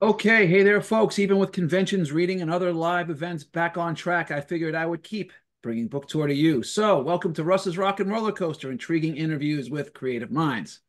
Okay, hey there, folks. Even with conventions, reading, and other live events back on track, I figured I would keep bringing book tour to you. So, welcome to Russ's Rockin' Rollercoaster, intriguing interviews with creative minds.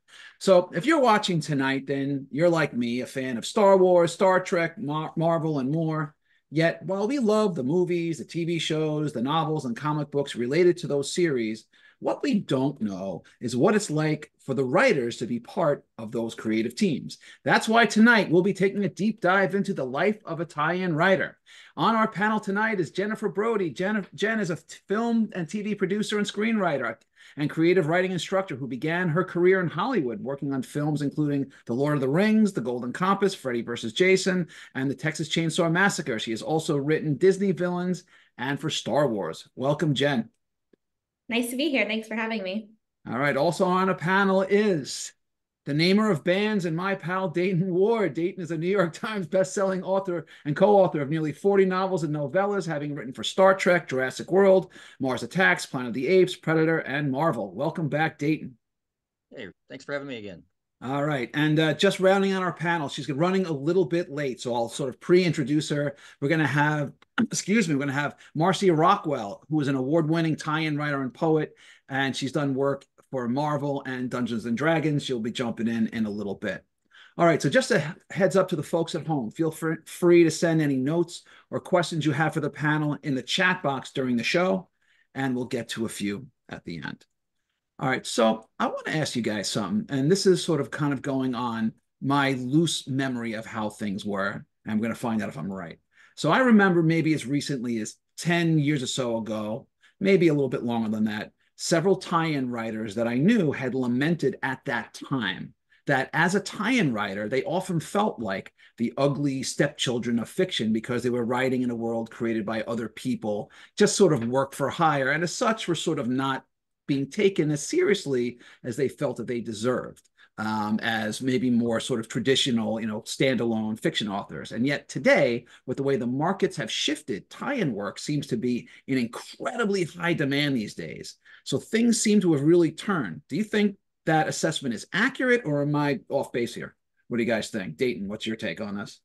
So, if you're watching tonight, then you're like me, a fan of Star Wars, Star Trek, Marvel, and more. Yet, while we love the movies, the TV shows, the novels, and comic books related to those series, what we don't know is what it's like for the writers to be part of those creative teams. That's why tonight we'll be taking a deep dive into the life of a tie-in writer. On our panel tonight is Jennifer Brody. Jen is a film and TV producer and screenwriter and creative writing instructor who began her career in Hollywood working on films including The Lord of the Rings, The Golden Compass, Freddy vs. Jason, and The Texas Chainsaw Massacre. She has also written Disney villains and for Star Wars. Welcome, Jen. Nice to be here. Thanks for having me. All right. Also on a panel is the namer of bands and my pal Dayton Ward. Dayton is a New York Times best-selling author and co-author of nearly 40 novels and novellas, having written for Star Trek, Jurassic World, Mars Attacks, Planet of the Apes, Predator, and Marvel. Welcome back, Dayton. Hey, thanks for having me again. All right. And just rounding on our panel, she's running a little bit late, so I'll sort of pre-introduce her. We're going to have, excuse me, we're going to have MARCY ROCKWELL, who is an award-winning tie-in writer and poet, and she's done work for Marvel and Dungeons and Dragons. She'll be jumping in a little bit. All right, so just a heads up to the folks at home. Feel free to send any notes or questions you have for the panel in the chat box during the show, and we'll get to a few at the end. All right, so I want to ask you guys something, and this is sort of kind of going on my loose memory of how things were. And I'm going to find out if I'm right. So I remember maybe as recently as 10 years or so ago, maybe a little bit longer than that, several tie-in writers that I knew had lamented at that time that as a tie-in writer, they often felt like the ugly stepchildren of fiction because they were writing in a world created by other people, just sort of work for hire, and as such were sort of not being taken as seriously as they felt that they deserved, as maybe more sort of traditional, standalone fiction authors. And yet today, with the way the markets have shifted, tie-in work seems to be in incredibly high demand these days. So things seem to have really turned. Do you think that assessment is accurate, or am I off base here? What do you guys think? Dayton, what's your take on this?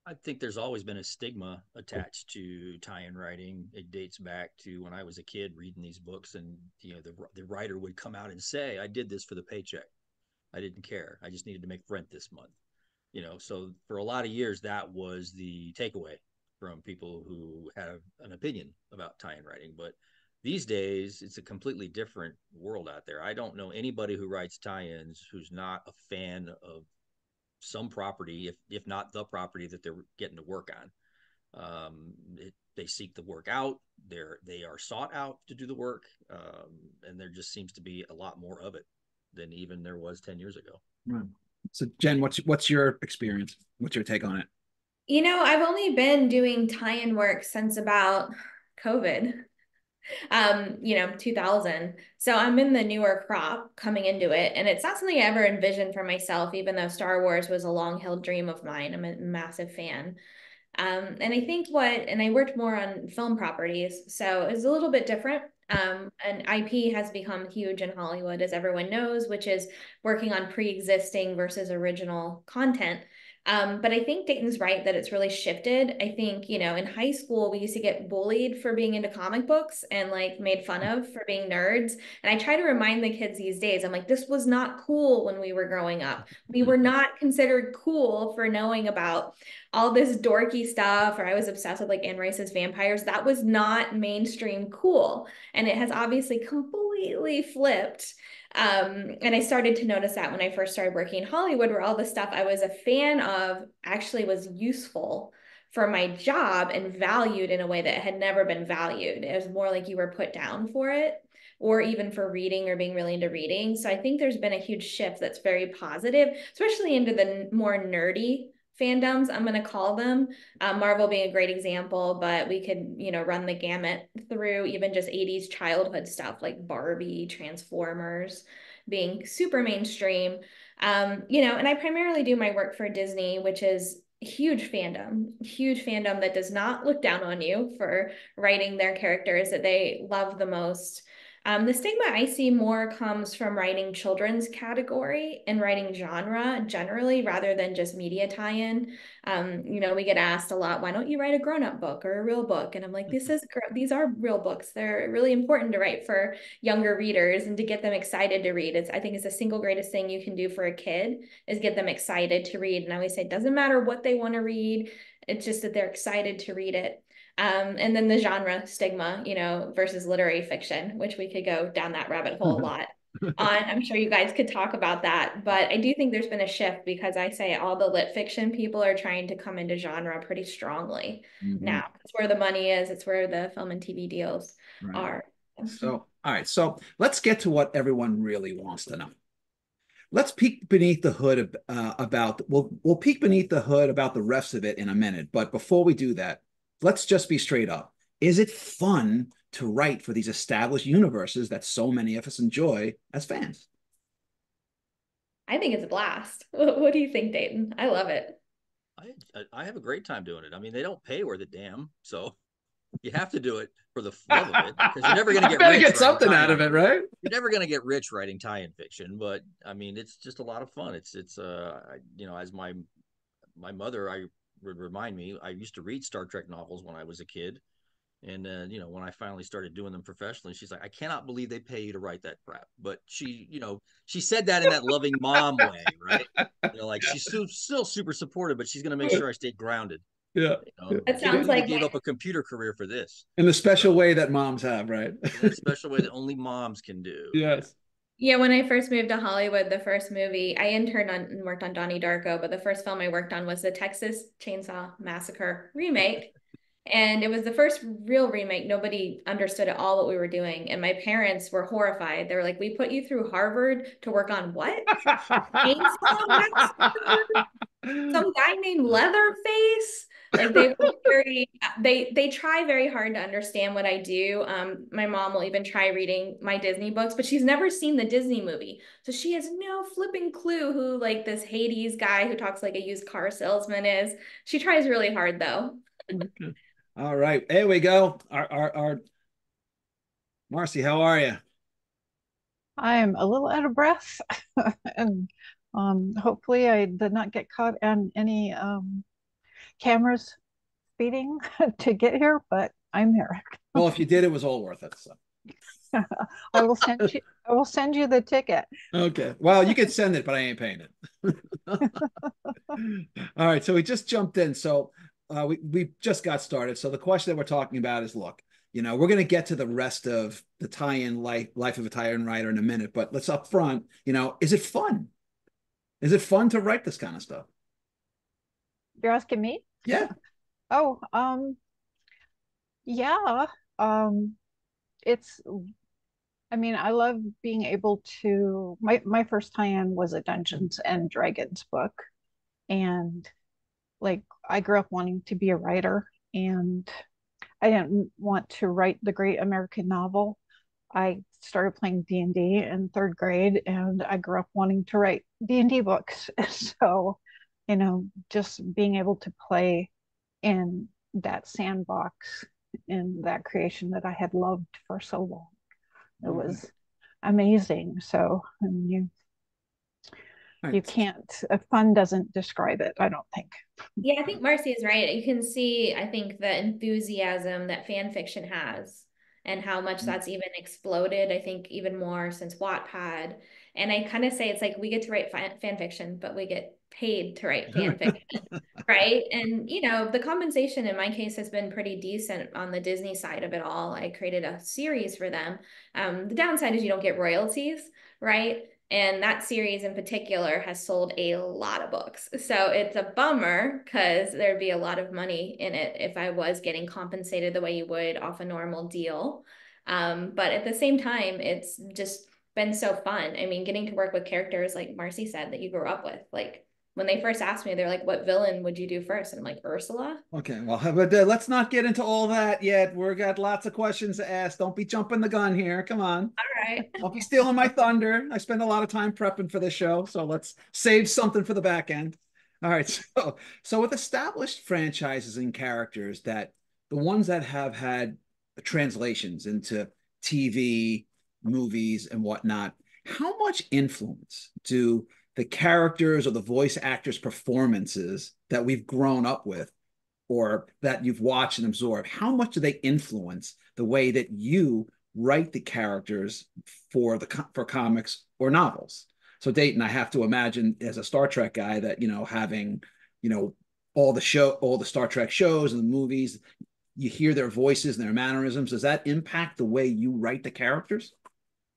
I think there's always been a stigma attached to tie-in writing. It dates back to when I was a kid reading these books, and the writer would come out and say, "I did this for the paycheck. I didn't care. I just needed to make rent this month." So for a lot of years, that was the takeaway from people who have an opinion about tie-in writing. But these days, it's a completely different world out there. I don't know anybody who writes tie-ins who's not a fan of some property, if not the property that they're getting to work on. They seek the work out. They are sought out to do the work, and there just seems to be a lot more of it than even there was 10 years ago. Right. So, Jen, what's your experience? What's your take on it? I've only been doing tie-in work since about COVID, 2000. So I'm in the newer crop coming into it. And it's not something I ever envisioned for myself, even though Star Wars was a long-held dream of mine. I'm a massive fan. And I think and I worked more on film properties, so it's a little bit different. And IP has become huge in Hollywood, as everyone knows, which is working on pre-existing versus original content. But I think Dayton's right that it's really shifted. I think, in high school, we used to get bullied for being into comic books and like made fun of for being nerds. And I try to remind the kids these days, I'm like, this was not cool when we were growing up. We were not considered cool for knowing about all this dorky stuff, or I was obsessed with like Anne Rice's vampires. That was not mainstream cool. And it has obviously completely flipped. And I started to notice that when I first started working in Hollywood, where all the stuff I was a fan of actually was useful for my job and valued in a way that had never been valued. It was more like you were put down for it, or even for reading or being really into reading. So I think there's been a huge shift that's very positive, especially into the more nerdy fandoms, I'm going to call them. Marvel being a great example, but we could, run the gamut through even just 80s childhood stuff like Barbie, Transformers being super mainstream. And I primarily do my work for Disney, which is huge fandom that does not look down on you for writing their characters that they love the most. The stigma I see more comes from writing children's category and writing genre generally rather than just media tie-in. We get asked a lot, why don't you write a grown-up book or a real book? And I'm like, these are real books. They're really important to write for younger readers and to get them excited to read. I think it's the single greatest thing you can do for a kid is get them excited to read. And I always say, it doesn't matter what they want to read. It's just that they're excited to read it. And then the genre stigma, versus literary fiction, which we could go down that rabbit hole a lot on. I'm sure you guys could talk about that, but I do think there's been a shift because I say all the lit fiction people are trying to come into genre pretty strongly now. It's where the money is. It's where the film and TV deals are. So, all right. So let's get to what everyone really wants to know. Let's peek beneath the hood we'll peek beneath the hood about the rest of it in a minute. But before we do that, let's just be straight up. Is it fun to write for these established universes that so many of us enjoy as fans? I think it's a blast. What do you think, Dayton? I love it. I have a great time doing it. I mean, they don't pay worth a damn, so you have to do it for the love of it because you're never going to get something out of it, right? You're never going to get rich writing tie-in fiction, but I mean, it's just a lot of fun. It's as my mother, I would remind me, I used to read Star Trek novels when I was a kid. And when I finally started doing them professionally, she's like, I cannot believe they pay you to write that crap. But she said that in that loving mom way, right? Like she's still super supportive, but she's going to make sure I stay grounded. Yeah. That sounds like gave up a computer career for this. In the special way that moms have, right? In a special way that only moms can do. Yes. Yeah, when I first moved to Hollywood, the first movie, I interned on and worked on Donnie Darko, but the first film I worked on was the Texas Chainsaw Massacre remake. And it was the first real remake. Nobody understood at all what we were doing. And my parents were horrified. They were like, we put you through Harvard to work on what? Chainsaw Massacre? Some guy named Leatherface? Like they try very hard to understand what I do. My mom will even try reading my Disney books, but she's never seen the Disney movie. So she has no flipping clue who like this Hades guy who talks like a used car salesman is. She tries really hard though. Okay. All right, there we go. Our Marcy, how are you? I'm a little out of breath, and hopefully I did not get caught on any cameras speeding to get here, but I'm here. Well, if you did, it was all worth it. So. I will send you the ticket. Okay. Well, you could send it, but I ain't paying it. All right. So we just jumped in. So we just got started. So the question that we're talking about is, look, we're going to get to the rest of the tie-in life of a tie-in writer in a minute, but let's up front, is it fun? Is it fun to write this kind of stuff? You're asking me? Yeah. Oh, yeah. I love being able to, my first tie-in was a Dungeons and Dragons book. And like, I grew up wanting to be a writer, and I didn't want to write the great American novel. I started playing D&D in third grade, and I grew up wanting to write D&D books. So, just being able to play in that sandbox, in that creation that I had loved for so long, it was amazing. So, you can't, fun doesn't describe it, I don't think. Yeah, I think Marcy is right. You can see, I think, the enthusiasm that fan fiction has and how much that's even exploded, I think, even more since Wattpad. And I kind of say it's like we get to write fan fiction, but we get paid to write fan fiction, right? And, the compensation in my case has been pretty decent on the Disney side of it all. I created a series for them. The downside is you don't get royalties, right? And that series in particular has sold a lot of books. So it's a bummer because there'd be a lot of money in it if I was getting compensated the way you would off a normal deal. But at the same time, it's just been so fun. I mean, getting to work with characters like Marcy said that you grew up with. Like when they first asked me, they're like, what villain would you do first? And I'm like, Ursula. Okay, well, but let's not get into all that yet. We've got lots of questions to ask. Don't be jumping the gun here. Come on. All right. Don't be stealing my thunder. I spend a lot of time prepping for this show, so let's save something for the back end. All right, so with established franchises and characters, that the ones that have had translations into TV, movies and whatnot, how much influence do the characters or the voice actors' performances that we've grown up with or that you've watched and absorbed, how much do they influence the way that you write the characters for comics or novels? So Dayton, I have to imagine as a Star Trek guy that, having, all the Star Trek shows and the movies, you hear their voices and their mannerisms. Does that impact the way you write the characters?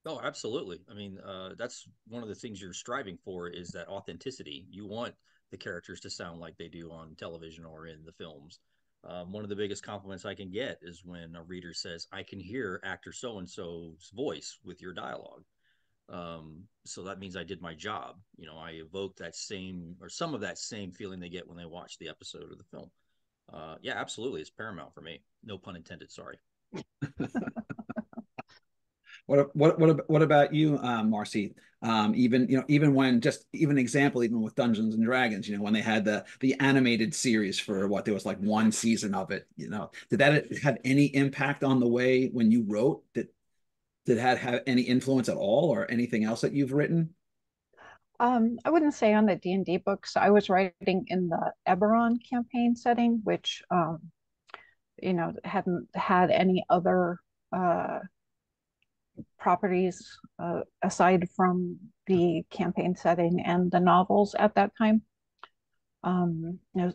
Oh, absolutely. I mean, that's one of the things you're striving for is that authenticity. You want the characters to sound like they do on television or in the films. One of the biggest compliments I can get is when a reader says, I can hear actor so and so's voice with your dialogue. So that means I did my job. I evoke that same or some of that same feeling they get when they watch the episode or the film. Yeah, absolutely. It's paramount for me. No pun intended. Sorry. What about you, Marcy? Even when even example, even with Dungeons and Dragons, when they had the animated series for there was like one season of it, did that have any impact on the way when you wrote? Did that have any influence at all, or anything else that you've written? I wouldn't say on the D&D books. I was writing in the Eberron campaign setting, which hadn't had any other properties aside from the campaign setting and the novels at that time.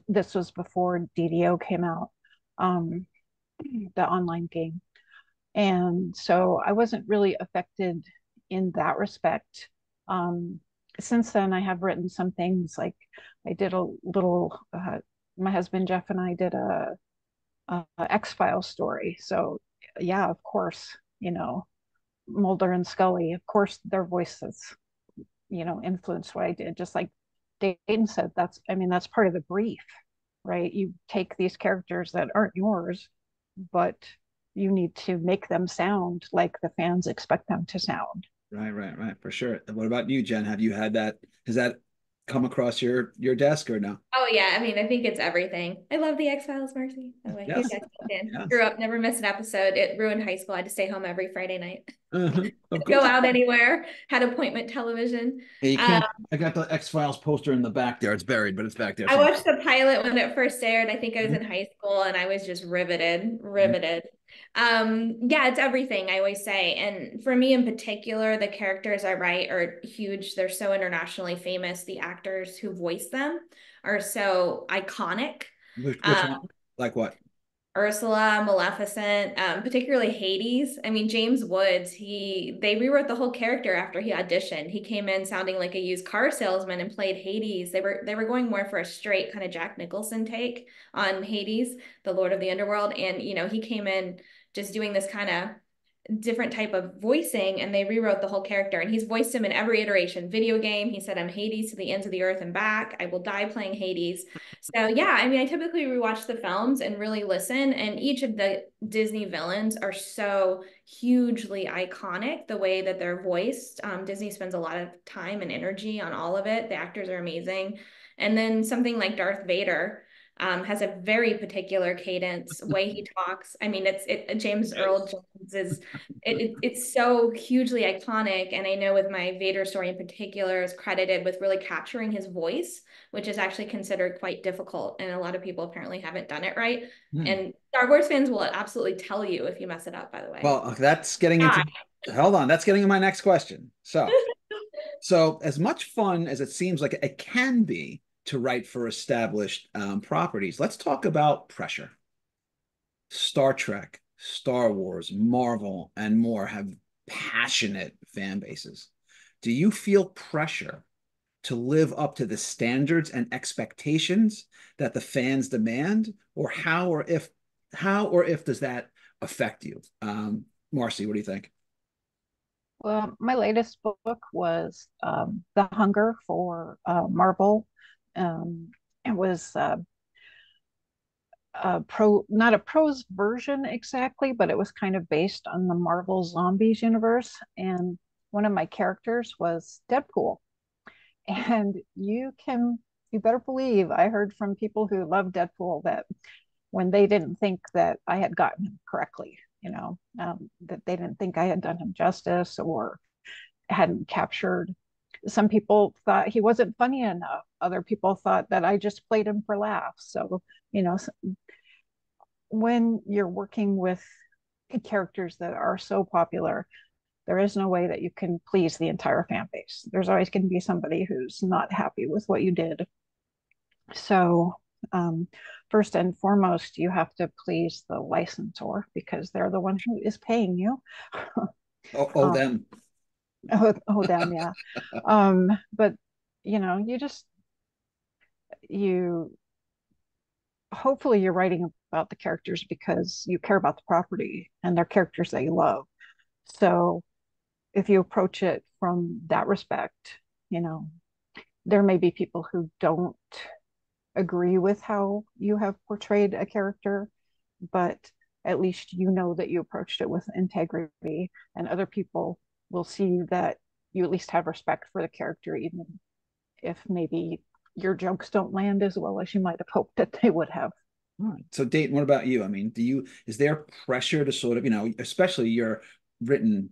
This was before DDO came out, the online game. And so I wasn't really affected in that respect. Since then, I have written some things like I did a little, my husband Jeff and I did a X-Files story. So yeah, of course, Mulder and Scully, of course, their voices, influenced what I did. Just like Dayton said, that's part of the brief, right? You take these characters that aren't yours, but you need to make them sound like the fans expect them to sound. Right, for sure. What about you, Jen? Have you had that? Has that come across your desk or no? Oh yeah, I mean, I think it's everything. I love the X-Files, Marcy. By the way, Yes. huge X-Files fan. Yes. Grew up, never missed an episode. It ruined high school. I had to stay home every Friday night. Of Go course. out anywhere. Had appointment television. Yeah, you Um, can't. I got the X-Files poster in the back there. It's buried, but it's back there I somewhere. watched the pilot when it first aired. I think I was Mhm. in high school and I was just riveted, Mhm. riveted. Yeah, it's everything I always say. And for me in particular, the characters I write are huge. They're so internationally famous. The actors who voice them are so iconic. Which Um, one? Like what? Ursula, Maleficent, particularly Hades. I mean, James Woods, they rewrote the whole character after he auditioned. He came in sounding like a used car salesman and played Hades. They were going more for a straight kind of Jack Nicholson take on Hades, the Lord of the Underworld. And, he came in just doing this kind of different type of voicing, and they rewrote the whole character, and he's voiced him in every iteration. Video game, he said, I'm Hades to the ends of the earth and back. I will die playing Hades. So yeah, I mean, I typically rewatch the films and really listen, and each of the Disney villains are so hugely iconic the way that they're voiced. Disney spends a lot of time and energy on all of it. The actors are amazing. And then something like Darth Vader has a very particular cadence, way he talks. I mean, James Earl Jones it's so hugely iconic. And I know with my Vader story in particular is credited with really capturing his voice, which is actually considered quite difficult. And a lot of people apparently haven't done it right. And Star Wars fans will absolutely tell you if you mess it up, by the way. Well, that's getting into. Hold on, that's getting to my next question. So as much fun as it seems like it can be to write for established properties, let's talk about pressure. Star Trek, Star Wars, Marvel, and more have passionate fan bases. Do you feel pressure to live up to the standards and expectations that the fans demand, or how or if does that affect you? Marcy, what do you think? Well, my latest book was The Hunger for Marvel. It was not a prose version exactly, but it was kind of based on the Marvel Zombies universe. And one of my characters was Deadpool. And you better believe I heard from people who love Deadpool that when they didn't think that I had gotten him correctly. that they didn't think I had done him justice or hadn't captured. Some people thought he wasn't funny enough. Other people thought that I just played him for laughs. So, when you're working with characters that are so popular, there is no way that you can please the entire fan base. There's always going to be somebody who's not happy with what you did. So, first and foremost, you have to please the licensor because they're the one who is paying you. Oh, them. Them, yeah. But you hopefully you're writing about the characters because you care about the property and they're characters that you love. So if you approach it from that respect, there may be people who don't agree with how you have portrayed a character, but at least that you approached it with integrity, and other people will see that you at least have respect for the character, even if maybe your jokes don't land as well as you might have hoped that they would have. All right. So Dayton, what about you? I mean, is there pressure to sort of, especially you're written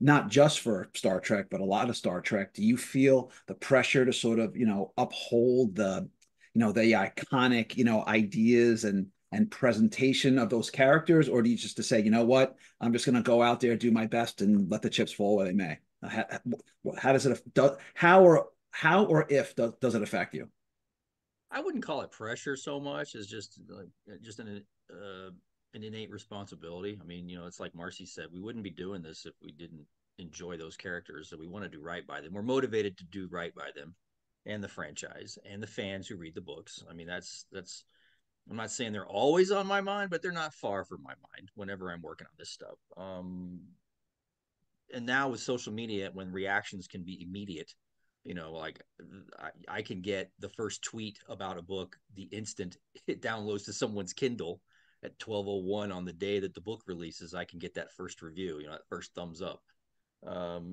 not just for Star Trek, but a lot of Star Trek. Do you feel the pressure to sort of, uphold the iconic, ideas and presentation of those characters? Or do you just to say, what, I'm just going to go out there, do my best and let the chips fall where they may? How does it, how or if does it affect you? I wouldn't call it pressure so much as just an innate responsibility. I mean, it's like Marcy said, we wouldn't be doing this if we didn't enjoy those characters. So we want to do right by them. We're motivated to do right by them and the franchise and the fans who read the books. I mean, that's I'm not saying they're always on my mind, but they're not far from my mind whenever I'm working on this stuff. And now with social media, when reactions can be immediate, like I can get the first tweet about a book the instant it downloads to someone's Kindle at 12:01 on the day that the book releases. I can get that first review, that first thumbs up.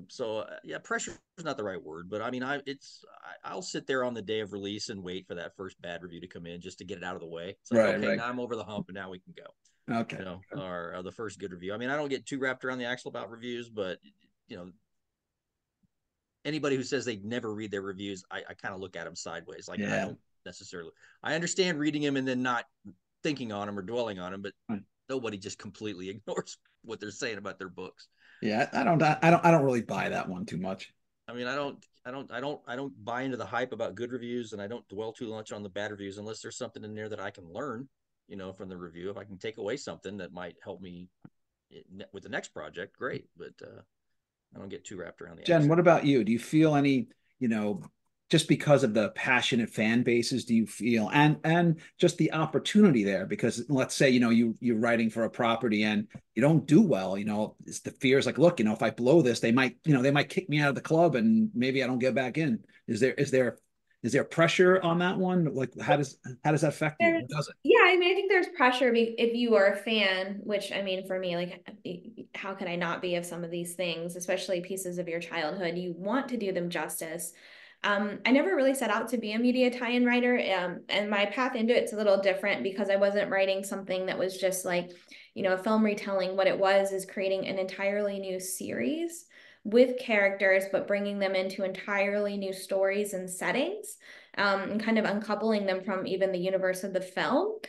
So yeah, pressure is not the right word, but I mean, I'll sit there on the day of release and wait for that first bad review to come in just to get it out of the way. It's like, okay, now I'm over the hump and now we can go. Okay. Or the first good review. I mean, I don't get too wrapped around the axle about reviews, but anybody who says they never read their reviews, I kind of look at them sideways. Like, I don't necessarily, I understand reading them and then not thinking on them or dwelling on them, but nobody just completely ignores what they're saying about their books. Yeah, I don't really buy that one too much. I mean, I don't buy into the hype about good reviews, and I don't dwell too much on the bad reviews unless there's something in there that I can learn, from the review. If I can take away something that might help me with the next project, great. But I don't get too wrapped around the Jen, axle. what about you? Do you feel any, just because of the passionate fan bases, do you feel and just the opportunity there? Because let's say, you're writing for a property and you don't do well, it's the fears like, look, if I blow this, they might kick me out of the club and maybe I don't get back in. Is there pressure on that one? Like, how does that affect you? Does it? Yeah, I mean, I think there's pressure if you are a fan, which I mean, for me, like, how can I not be of some of these things, especially pieces of your childhood? You want to do them justice. I never really set out to be a media tie-in writer, and my path into it's a little different because I wasn't writing something that was just like, a film retelling. What it was is creating an entirely new series with characters, but bringing them into entirely new stories and settings, and kind of uncoupling them from even the universe of the film.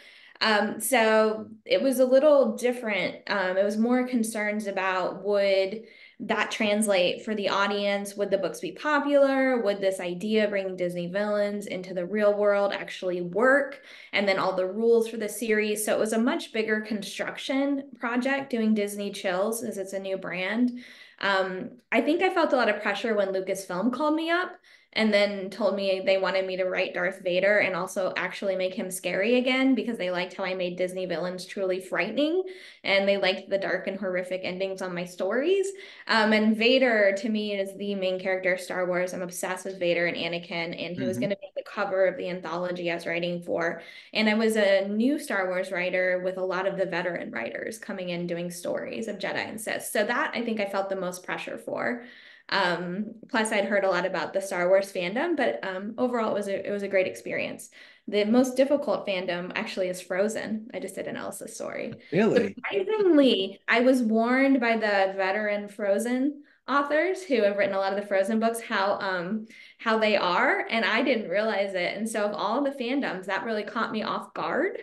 So it was a little different. It was more concerns about would that translate for the audience? Would the books be popular? Would this idea of bringing Disney villains into the real world actually work? And then all the rules for the series. So it was a much bigger construction project doing Disney Chills, as it's a new brand. I think I felt a lot of pressure when Lucasfilm called me up and then told me they wanted me to write Darth Vader and also actually make him scary again because they liked how I made Disney villains truly frightening and they liked the dark and horrific endings on my stories. And Vader to me is the main character of Star Wars. I'm obsessed with Vader and Anakin, and he was going to be the cover of the anthology I was writing for. And I was a new Star Wars writer with a lot of the veteran writers coming in doing stories of Jedi and Sith. So that I think I felt the most pressure for. Plus I'd heard a lot about the Star Wars fandom, but overall it was a great experience. The most difficult fandom actually is Frozen. I just did an Elsa story. Really? Surprisingly, I was warned by the veteran Frozen authors who have written a lot of the Frozen books how they are, and I didn't realize it. And so of all the fandoms, that really caught me off guard.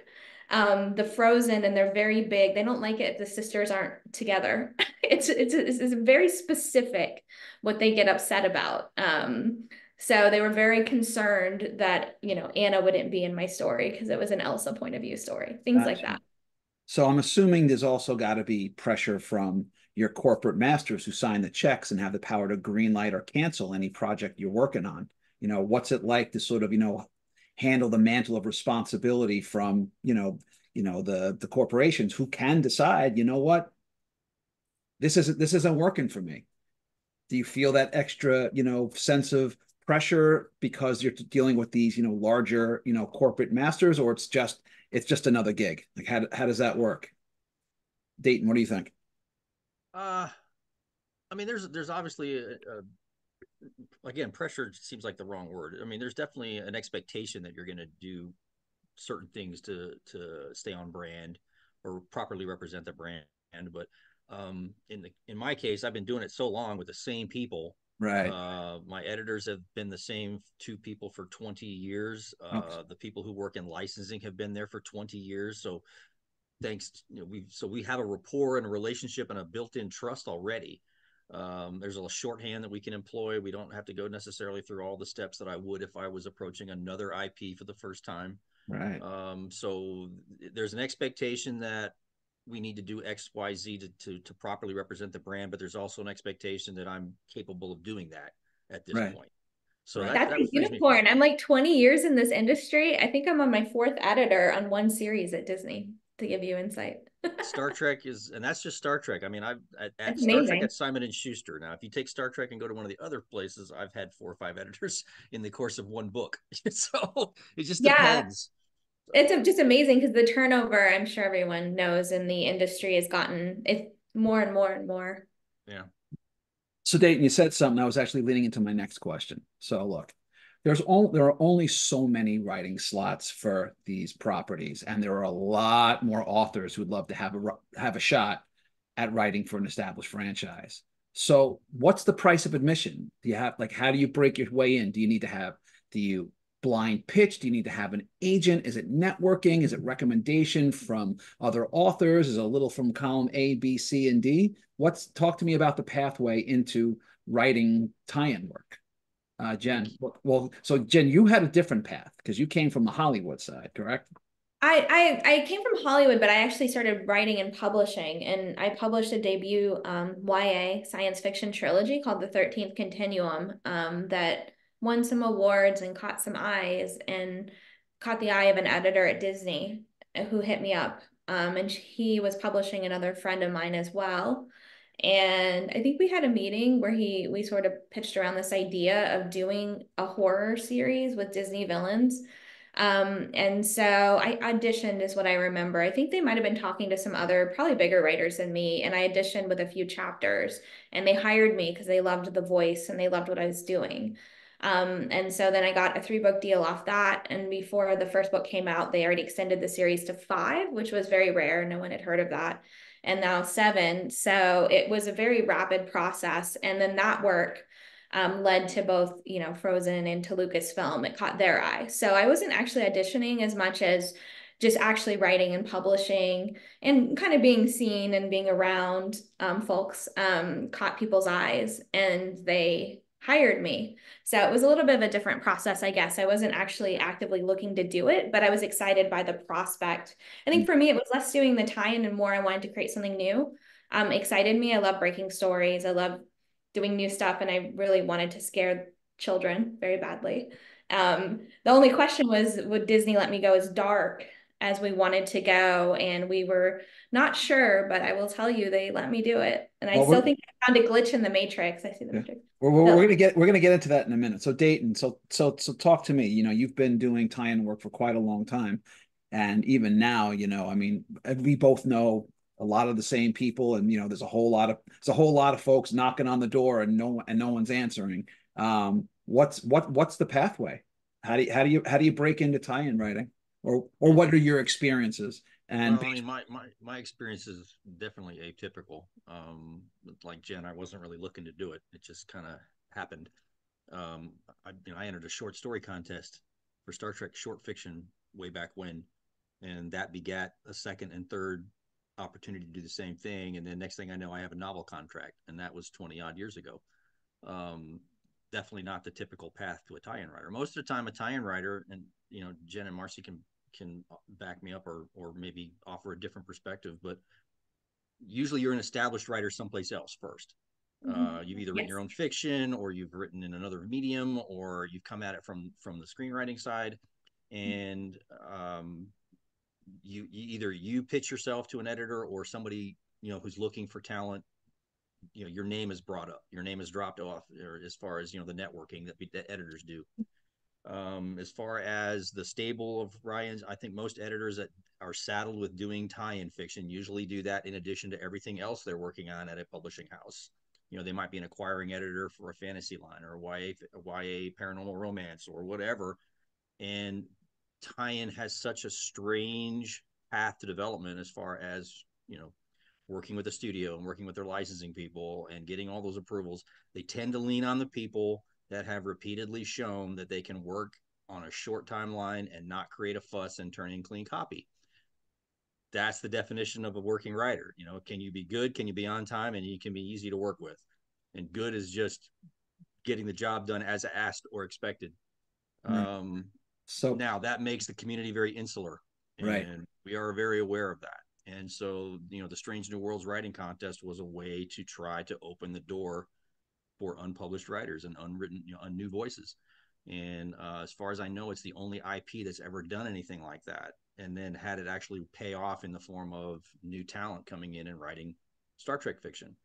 The Frozen, and they're very big. They don't like it if the sisters aren't together. It's very specific what they get upset about. So they were very concerned that, you know, Anna wouldn't be in my story because it was an Elsa point of view story, things like that. So I'm assuming there's also got to be pressure from your corporate masters who sign the checks and have the power to green light or cancel any project you're working on. You know, what's it like to sort of, you know, handle the mantle of responsibility from, the corporations who can decide, you know what, this isn't working for me. Do you feel that extra, sense of pressure because you're dealing with these, larger, corporate masters, or it's just another gig? Like how does that work? Dayton, what do you think? I mean, there's obviously again, pressure seems like the wrong word. I mean, there's definitely an expectation that you're going to do certain things to stay on brand or properly represent the brand. But in my case, I've been doing it so long with the same people. Right. My editors have been the same two people for 20 years. The people who work in licensing have been there for 20 years. So we have a rapport and a relationship and a built-in trust already. There's a shorthand that we can employ. We don't have to go necessarily through all the steps that I would if I was approaching another IP for the first time. Right. So there's an expectation that we need to do X, Y, Z to properly represent the brand, but there's also an expectation that I'm capable of doing that at this point. So that's a unicorn. I'm like 20 years in this industry. I think I'm on my 4th editor on one series at Disney, to give you insight. Star Trek and that's just Star Trek. I mean, I've at Star Trek at Simon and Schuster. Now, if you take Star Trek and go to one of the other places, I've had 4 or 5 editors in the course of one book. So it just depends. It's just amazing because the turnover, I'm sure everyone knows, in the industry has gotten more and more and more. Yeah. So Dayton, you said something. I was actually leading into my next question. So look, there are only so many writing slots for these properties, and there are a lot more authors who'd love to have a shot at writing for an established franchise. So what's the price of admission? Do you have, like, how do you break your way in? Do you blind pitch? Do you need to have an agent? Is it networking? Is it recommendation from other authors? Is it a little from column A, B, C, and D? Talk to me about the pathway into writing tie-in work. Jen, so Jen, you had a different path because you came from the Hollywood side, correct? I came from Hollywood, but I actually started writing and publishing, and I published a debut YA science fiction trilogy called The 13th Continuum that won some awards and caught some eyes and caught the eye of an editor at Disney who hit me up. And he was publishing another friend of mine as well. And I think we had a meeting where we sort of pitched around this idea of doing a horror series with Disney villains. And so I auditioned is what I remember. I think they might have been talking to some other, probably bigger writers than me. And I auditioned with a few chapters, and they hired me because they loved the voice and they loved what I was doing. And so then I got a 3-book deal off that. And before the first book came out, they already extended the series to 5, which was very rare. No one had heard of that. And now 7. So it was a very rapid process. And then that work led to both, Frozen and to Lucasfilm. It caught their eye. So I wasn't actually auditioning as much as just actually writing and publishing and kind of being seen and being around folks caught people's eyes, and they hired me. So it was a little bit of a different process, I guess. I wasn't actually actively looking to do it, but I was excited by the prospect. I think for me, it was less doing the tie-in and more I wanted to create something new. Excited me. I love breaking stories. I love doing new stuff, and I really wanted to scare children very badly. The only question was, would Disney let me go as dark as we wanted to go? And we were not sure, but I will tell you, they let me do it. And I still think I found a glitch in the Matrix. I see the Matrix. We're gonna get into that in a minute. So Dayton, so talk to me. You've been doing tie-in work for quite a long time, and even now, I mean, we both know a lot of the same people, and there's a whole lot of folks knocking on the door, and no one's answering. What's the pathway? How do you break into tie-in writing, or what are your experiences? And well, I mean, my experience is definitely atypical. Like Jen, I wasn't really looking to do it. It just kind of happened. I entered a short story contest for Star Trek short fiction way back when, and that begat a second and third opportunity to do the same thing. And then next thing I know, I have a novel contract, and that was 20 odd years ago. Definitely not the typical path to a tie-in writer. Most of the time, a tie-in writer, and Jen and Marcy can back me up, or maybe offer a different perspective, but usually you're an established writer someplace else first. You've either written your own fiction, or you've written in another medium, or you've come at it from the screenwriting side, and you pitch yourself to an editor, or somebody who's looking for talent. Your name is brought up, your name is dropped off, or as far as the networking that editors do. As far as the stable of Ryans, I think most editors that are saddled with doing tie-in fiction usually do that in addition to everything else they're working on at a publishing house. They might be an acquiring editor for a fantasy line, or a YA paranormal romance, or whatever. And tie-in has such a strange path to development, as far as working with a studio and working with their licensing people and getting all those approvals. They tend to lean on the people that have repeatedly shown that they can work on a short timeline and not create a fuss and turn in clean copy. That's the definition of a working writer. Can you be good? Can you be on time? And you can be easy to work with. And good is just getting the job done as asked or expected. Right. So now that makes the community very insular, and right, we are very aware of that. And so, the Strange New Worlds writing contest was a way to try to open the door for unpublished writers and unwritten, new voices. And as far as I know, it's the only IP that's ever done anything like that, and then had it actually pay off in the form of new talent coming in and writing Star Trek fiction.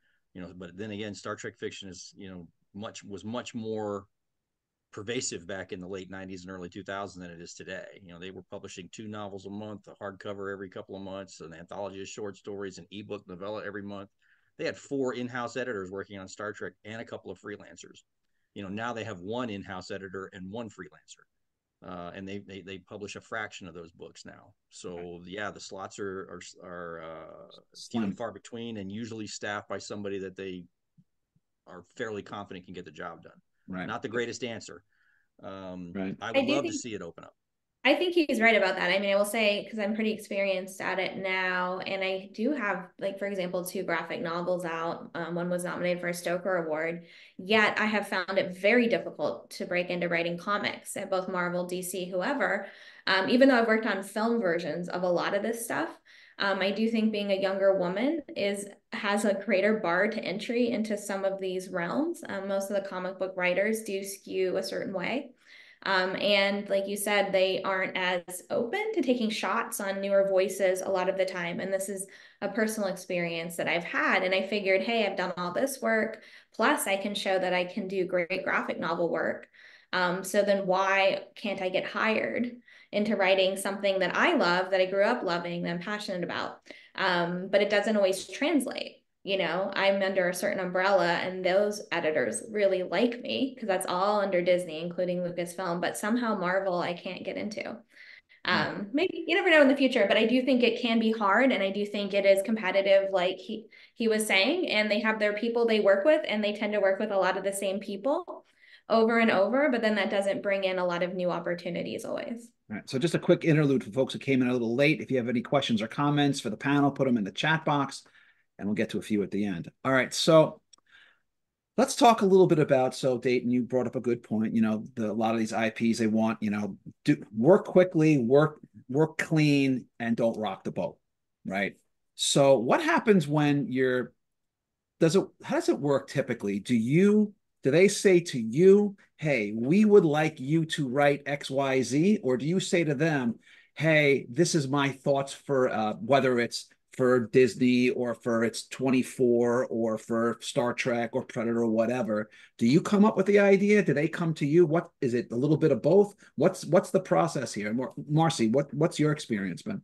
But then again, Star Trek fiction is, was much more pervasive back in the late 90s and early 2000s than it is today. They were publishing 2 novels a month, a hardcover every couple of months, an anthology of short stories, an ebook novella every month. They had 4 in-house editors working on Star Trek and a couple of freelancers. Now they have 1 in-house editor and 1 freelancer, and they publish a fraction of those books now. So yeah, the slots are few and far between, and usually staffed by somebody that they are fairly confident can get the job done. Right. Not the greatest answer. Right. I would love to see it open up. I think he's right about that. I mean, I will say, because I'm pretty experienced at it now, and I do have, like, for example, 2 graphic novels out. One was nominated for a Stoker Award, yet I have found it very difficult to break into writing comics at both Marvel, DC, whoever. Even though I've worked on film versions of a lot of this stuff, I do think being a younger woman has a greater bar to entry into some of these realms. Most of the comic book writers do skew a certain way. And like you said, they aren't as open to taking shots on newer voices a lot of the time. And this is a personal experience that I've had. And I figured, hey, I've done all this work, plus I can show that I can do great graphic novel work. So then why can't I get hired into writing something that I love, that I grew up loving, that I'm passionate about? But it doesn't always translate. I'm under a certain umbrella, and those editors really like me because that's all under Disney, including Lucasfilm, but somehow Marvel I can't get into. Maybe you never know in the future, but I do think it can be hard, and I do think it is competitive, like he was saying, and they have their people they work with, and they tend to work with a lot of the same people over and over, but then that doesn't bring in a lot of new opportunities always. All right, so just a quick interlude for folks who came in a little late. If you have any questions or comments for the panel, put them in the chat box, and we'll get to a few at the end. All right, so let's talk a little bit about, so Dayton, you brought up a good point. A lot of these IPs, they want, do work quickly, work clean, and don't rock the boat, right? So what happens when how does it work typically? Do they say to you, hey, we would like you to write XYZ, or do you say to them, hey, this is my thoughts for whether it's for Disney or for its 24 or for Star Trek or Predator or whatever? Do you come up with the idea? Do they come to you? What is it? A little bit of both? What's the process here? Marcy, what's your experience been?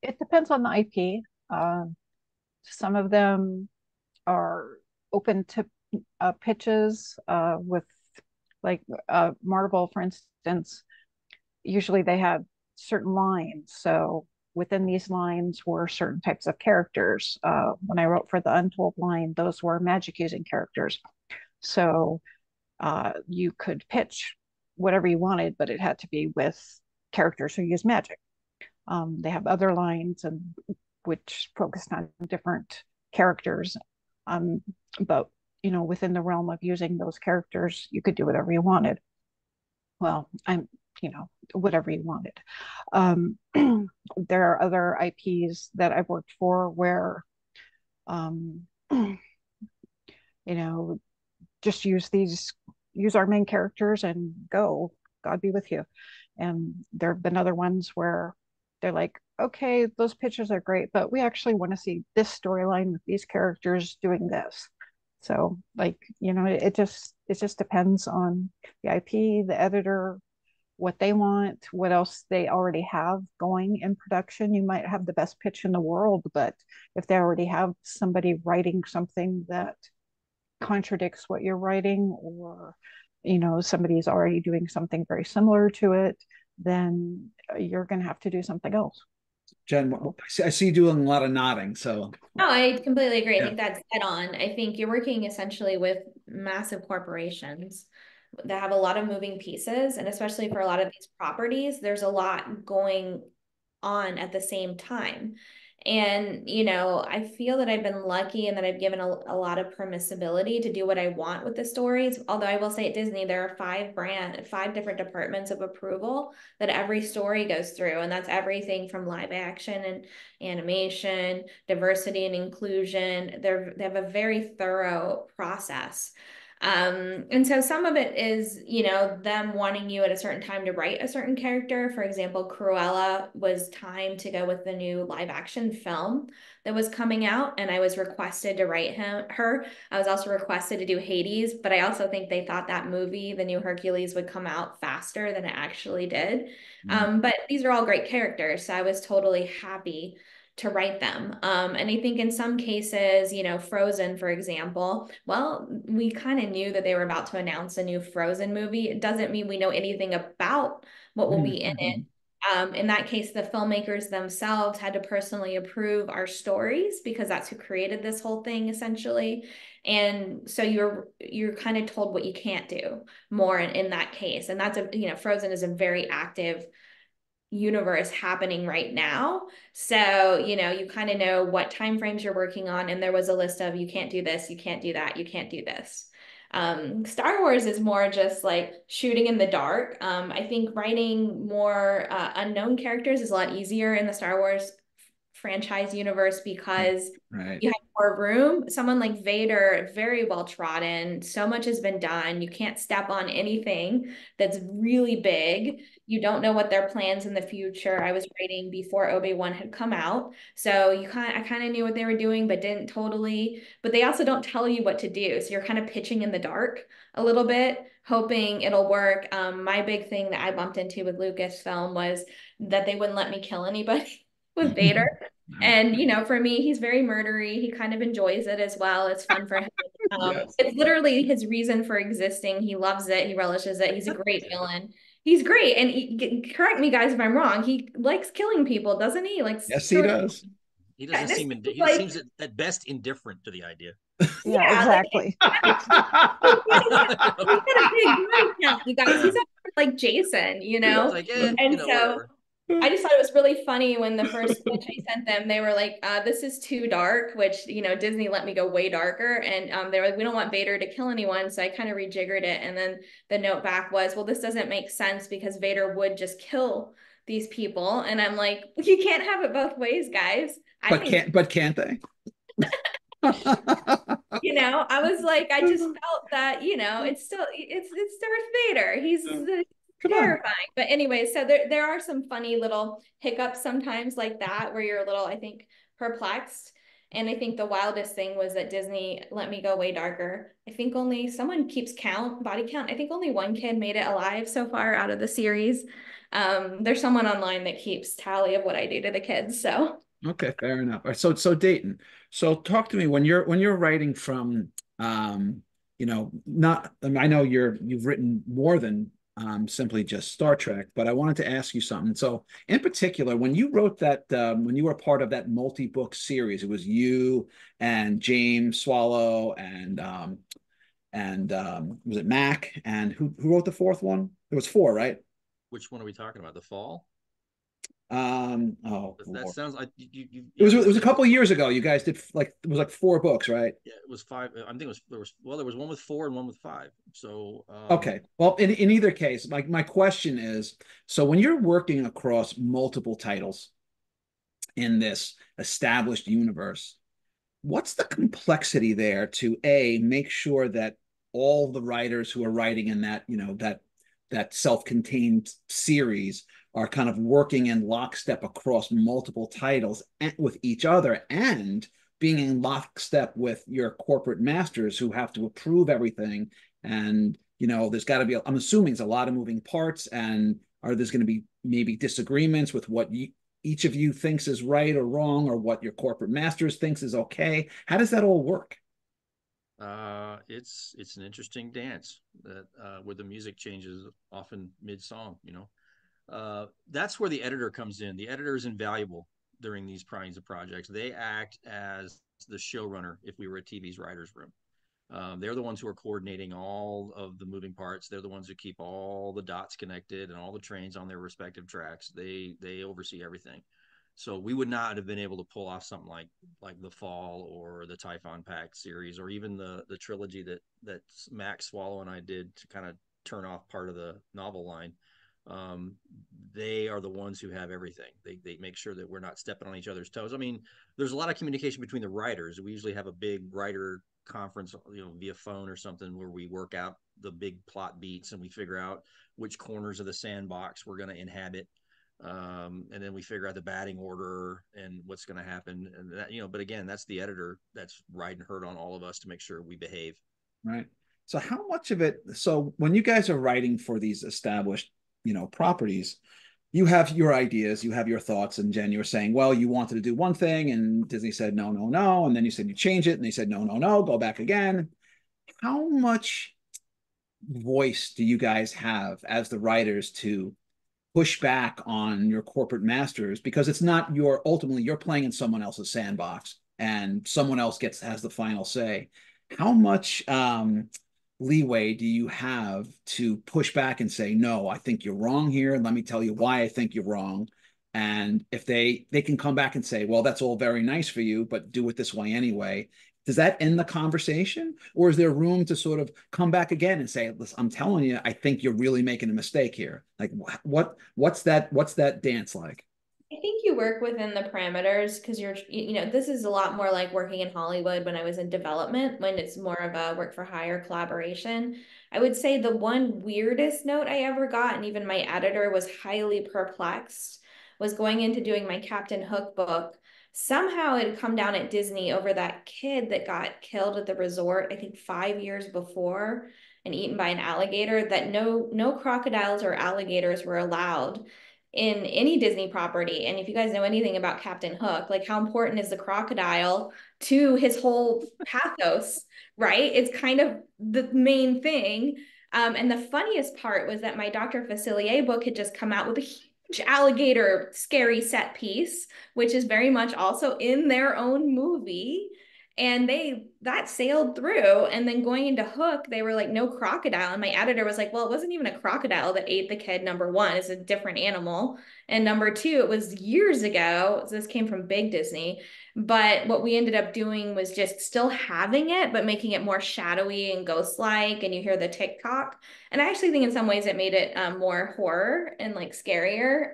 It depends on the IP. Some of them are open to pitches with like Marvel, for instance. Usually they have certain lines. So within these lines were certain types of characters. When I wrote for the Untold line, those were magic using characters. So you could pitch whatever you wanted, but it had to be with characters who use magic. They have other lines and which focused on different characters. But within the realm of using those characters, you could do whatever you wanted. Well, whatever you wanted. There are other IPs that I've worked for where, just use our main characters and go. God be with you. And there have been other ones where they're like, okay, those pictures are great, but we actually want to see this storyline with these characters doing this. So it just depends on the IP, the editor, what they want, what else they already have going in production. You might have the best pitch in the world, but if they already have somebody writing something that contradicts what you're writing, or somebody's already doing something very similar to it, then you're going to have to do something else. Jen, I see you doing a lot of nodding. So no, I completely agree. I yeah. think that's dead on. I think you're working essentially with massive corporations that have a lot of moving pieces, and especially for a lot of these properties, there's a lot going on at the same time. And, I feel that I've been lucky and that I've given a lot of permissibility to do what I want with the stories. Although I will say at Disney, there are 5 different departments of approval that every story goes through. And that's everything from live action and animation, diversity and inclusion. They have a very thorough process. And so some of it is, them wanting you at a certain time to write a certain character. For example, Cruella was timed to go with the new live action film that was coming out, and I was requested to write her. I was also requested to do Hades, but I also think they thought that movie, the new Hercules, would come out faster than it actually did. But these are all great characters, so I was totally happy to write them. And I think in some cases, Frozen, for example, well, we kind of knew that they were about to announce a new Frozen movie. It doesn't mean we know anything about what will be in it. In that case, the filmmakers themselves had to personally approve our stories because that's who created this whole thing, essentially. And so you're kind of told what you can't do more in that case. And that's Frozen is a very active universe happening right now. So, you kind of know what timeframes you're working on. And there was a list of, you can't do this, you can't do that, you can't do this. Star Wars is more just like shooting in the dark. I think writing more unknown characters is a lot easier in the Star Wars franchise universe because you have more room. Someone like Vader, very well trodden. So much has been done. You can't step on anything that's really big. You don't know what their plans in the future. I was writing before Obi-Wan had come out. So I kind of knew what they were doing, but didn't totally. But they also don't tell you what to do. So you're kind of pitching in the dark a little bit, hoping it'll work. My big thing that I bumped into with Lucasfilm was that they wouldn't let me kill anybody with Vader. And, for me, he's very murdery. He kind of enjoys it as well. It's fun for him. Yes. It's literally his reason for existing. He loves it. He relishes it. He's a great villain. He's great. And correct me, guys, if I'm wrong. He likes killing people, doesn't he? Yes, he does. He doesn't seem, he seems at best indifferent to the idea. Yeah, exactly. He's got a big group now, you guys. He's like Jason, Like, and so whatever. I just thought it was really funny when the first pitch I sent them, they were like, this is too dark, which, Disney let me go way darker. And they were like, we don't want Vader to kill anyone. So I kind of rejiggered it. And then the note back was, well, this doesn't make sense because Vader would just kill these people. And I'm like, you can't have it both ways, guys. But can't they? I was like, I just felt that, it's Darth Vader. He's terrifying. But anyway, so there are some funny little hiccups sometimes like that where you're a little, I think, perplexed. And I think the wildest thing was that Disney let me go way darker. I think only someone keeps body count. I think only one kid made it alive so far out of the series. There's someone online that keeps tally of what I do to the kids. So Okay, fair enough. All right, so Dayton. So talk to me when you're writing from not I mean, I know you've written more than simply just Star Trek, but I wanted to ask you something. So in particular, when you wrote that when you were part of that multi-book series, it was you and James Swallow and was it Mac and who wrote the fourth one? There was four, right? Which one are we talking about? The Fall? Oh, That four. sounds like It was a couple of years ago. You guys did like it was like four books, right? yeah, it was five. I think it was there was one with four and one with five. So Okay. Well, in either case, my question is, so when you're working across multiple titles in this established universe, what's the complexity there to A, make sure that all the writers who are writing in that, that self-contained series are kind of working in lockstep across multiple titles with each other and being in lockstep with your corporate masters who have to approve everything. And, there's got to be, I'm assuming it's a lot of moving parts. And are there's going to be maybe disagreements with what each of you thinks is right or wrong, or what your corporate masters thinks is okay? How does that all work? it's an interesting dance that where the music changes often mid song. That's where the editor comes in. The editor is invaluable during these kinds of projects. They act as the showrunner if we were a TV's writers' room. They're the ones who are coordinating all of the moving parts. They're the ones who keep all the dots connected and all the trains on their respective tracks. They oversee everything. So we would not have been able to pull off something like the Fall or the Typhon Pact series, or even the trilogy that Max Swallow and I did to kind of turn off part of the novel line. um, they are the ones who have everything. They make sure that we're not stepping on each other's toes. I mean, there's a lot of communication between the writers. We usually have a big writer conference, via phone or something, where we work out the big plot beats and we figure out which corners of the sandbox we're going to inhabit. And then we figure out the batting order and what's going to happen. And that, but again, that's the editor that's riding herd on all of us to make sure we behave. Right. So how much of it, so when you guys are writing for these established, properties, you have your ideas, you have your thoughts, and Jen, you were saying, well, you wanted to do one thing, and Disney said, no, no, no. And then you said you change it, and they said, no, no, no, go back again. How much voice do you guys have as the writers to push back on your corporate masters? Because it's not ultimately you're playing in someone else's sandbox and someone else has the final say. How much leeway do you have to push back and say, no, I think you're wrong here, and let me tell you why I think you're wrong? And if they can come back and say, well, that's all very nice for you, but do it this way anyway, does that end the conversation, or is there room to sort of come back again and say, listen, I'm telling you, I think you're really making a mistake here? Like, what's that dance like? I think you work within the parameters because this is a lot more like working in Hollywood when I was in development, when it's more of a work for hire collaboration. I would say the one weirdest note I ever got, and even my editor was highly perplexed, was going into doing my Captain Hook book. Somehow it had come down at Disney over that kid that got killed at the resort, I think 5 years before, and eaten by an alligator, that no crocodiles or alligators were allowed in any Disney property. And if you guys know anything about Captain Hook, like how important is the crocodile to his whole pathos, right? It's kind of the main thing. And the funniest part was that my Dr. Facilier book had just come out with a huge alligator scary set piece, which is very much also in their own movie. And that sailed through. And then going into Hook, they were like, no crocodile. And my editor was like, well, it wasn't even a crocodile that ate the kid. Number one, it's a different animal. And number two, it was years ago. So this came from Big Disney. But what we ended up doing was just still having it, but making it more shadowy and ghost-like. And you hear the tick-tock. And I actually think in some ways it made it more horror and like scarier.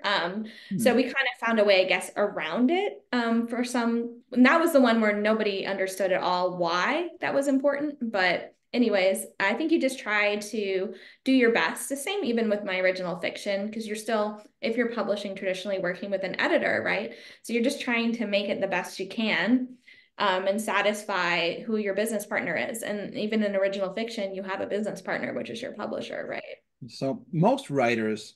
So we kind of found a way, I guess, around it for some. And that was the one where nobody understood at all why that was important. But anyways, I think you just try to do your best. The same even with my original fiction, because you're still, if you're publishing, traditionally working with an editor, right? So you're just trying to make it the best you can. And satisfy who your business partner is. And even in original fiction, you have a business partner, which is your publisher, right? So most writers